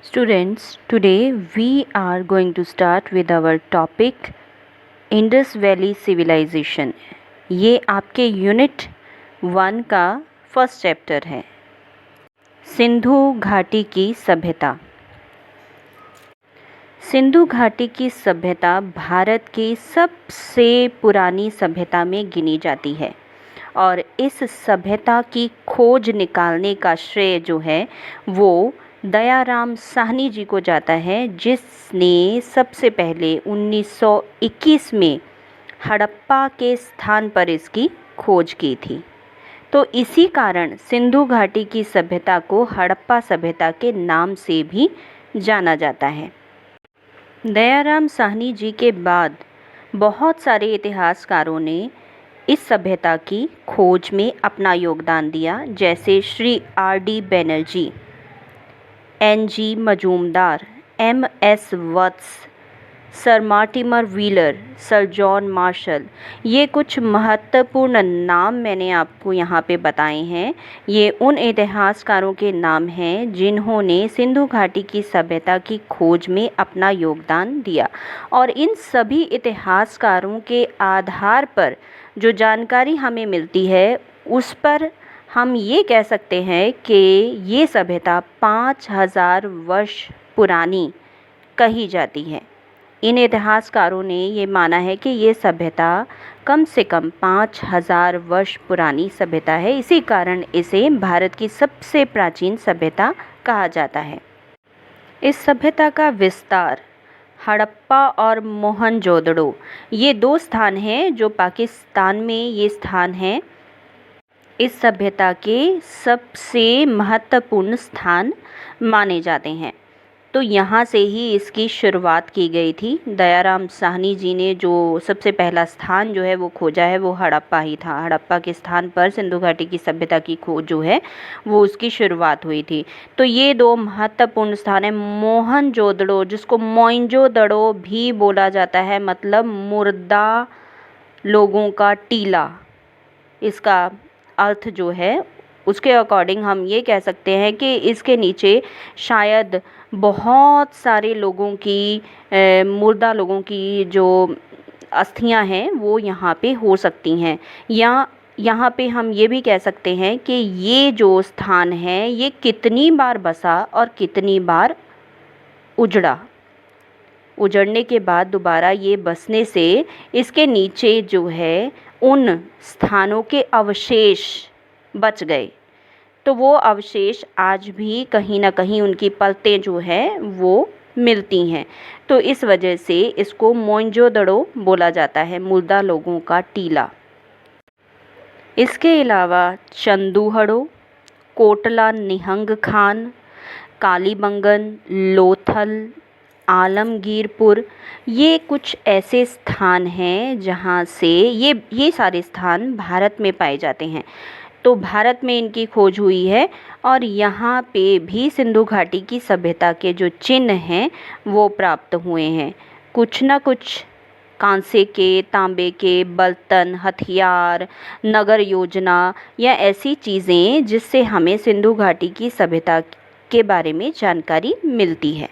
Students, today we are going to start with our topic Indus Valley civilisation. ये आपके unit 1 का first chapter है। सिंधु घाटी की सभ्यता। सिंधु घाटी की सभ्यता भारत की सबसे पुरानी सभ्यता में गिनी जाती है और इस सभ्यता की खोज निकालने का श्रेय जो है वो दयाराम साहनी जी को जाता है, जिसने सबसे पहले 1921 में हड़प्पा के स्थान पर इसकी खोज की थी। तो इसी कारण सिंधु घाटी की सभ्यता को हड़प्पा सभ्यता के नाम से भी जाना जाता है। दयाराम साहनी जी के बाद बहुत सारे इतिहासकारों ने इस सभ्यता की खोज में अपना योगदान दिया, जैसे Shri R.D. Banerjee, N.G. Majumdar, M.S. Vats, sir Mortimer Wheeler, sir John Marshall. ये कुछ महत्वपूर्ण नाम मैंने आपको यहाँ पे बताए हैं। ये उन इतिहासकारों के नाम हैं जिन्होंने सिंधु घाटी की सभ्यता की खोज में अपना योगदान दिया, और इन सभी इतिहासकारों के आधार पर जो जानकारी हमें मिलती है उस पर हम ये कह सकते हैं कि ये सभ्यता 5000 वर्ष पुरानी कही जाती है। इन इतिहासकारों ने ये माना है कि ये सभ्यता कम से कम 5000 वर्ष पुरानी सभ्यता है। इसी कारण इसे भारत की सबसे प्राचीन सभ्यता कहा जाता है। इस सभ्यता का विस्तार हड़प्पा और मोहनजोदड़ो, ये 2 स्थान हैं जो पाकिस्तान में ये स्थान हैं। इस सभ्यता के सबसे महत्वपूर्ण स्थान माने जाते हैं। तो यहाँ से ही इसकी शुरुआत की गई थी। दयाराम साहनी जी ने जो सबसे पहला स्थान जो है वो खोजा है वो हड़प्पा ही था। हड़प्पा के स्थान पर सिंधु घाटी की सभ्यता की खोज जो है वो उसकी शुरुआत हुई थी। तो ये 2 महत्वपूर्ण स्थान है। मोहनजोदड़ो, जिसको मोइंजोदड़ो भी बोला जाता है, मतलब मुर्दा लोगों का टीला, इसका अर्थ जो है उसके अकॉर्डिंग हम ये कह सकते हैं कि इसके नीचे शायद बहुत सारे लोगों की मुर्दा लोगों की जो अस्थियां हैं वो यहाँ पे हो सकती हैं, या यहाँ पे हम ये भी कह सकते हैं कि ये जो स्थान है ये कितनी बार बसा और कितनी बार उजड़ा। उजड़ने के बाद दोबारा ये बसने से इसके नीचे जो है उन स्थानों के अवशेष बच गए। तो वो अवशेष आज भी कहीं ना कहीं उनकी पलटें जो है वो मिलती हैं। तो इस वजह से इसको मोइंजोदड़ो बोला जाता है, मुर्दा लोगों का टीला। इसके अलावा चंदूहड़ो, कोटला निहंग खान, कालीबंगन, लोथल, आलमगीरपुर, ये कुछ ऐसे स्थान हैं जहाँ से ये सारे स्थान भारत में पाए जाते हैं। तो भारत में इनकी खोज हुई है और यहाँ पे भी सिंधु घाटी की सभ्यता के जो चिन्ह हैं वो प्राप्त हुए हैं। कुछ ना कुछ कांसे के, तांबे के बर्तन, हथियार, नगर योजना या ऐसी चीज़ें जिससे हमें सिंधु घाटी की सभ्यता के बारे में जानकारी मिलती है।